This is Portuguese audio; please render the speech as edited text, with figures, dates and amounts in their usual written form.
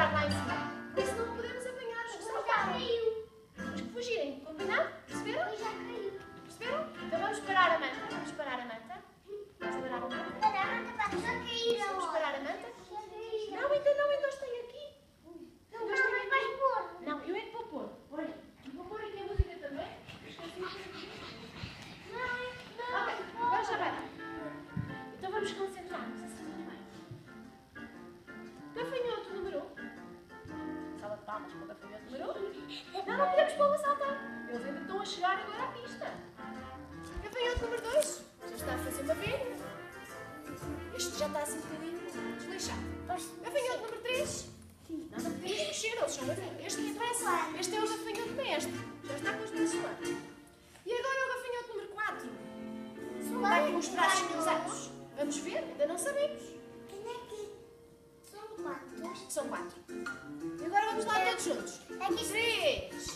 estar lá em cima. Por isso não podemos apanhar os que saltaram. Os que fugirem, combinado? Perceberam? Já caiu. Perceberam? Então vamos parar a manta. Vamos parar a manta. Vamos parar a manta. Vamos parar a manta. Não, ainda não, ainda os tenho aqui. Não, ainda os tenho aqui. Não, eu é que vou pôr. Olha, vou pôr aqui a música também. Ok, agora já vai. Então vamos concentrar-nos assim também. Gafanhoto número 1. Salva de palmas para o gafanhoto número 1. Não podemos pô-lo a saltar. Eles ainda estão a chegar agora à pista. Gafanhoto número 2. Já está a fazer uma venda. Este já está assim um bocadinho desleixado. Gafanhoto número 3. Não podemos mexer, eles são este interessa. Este é o gafanhoto mestre. Já está com os braços lá. E agora o gafanhoto número 4. Está com os braços cruzados. Vamos ver? Ainda não sabemos. São 4. E agora vamos lá todos juntos. 3,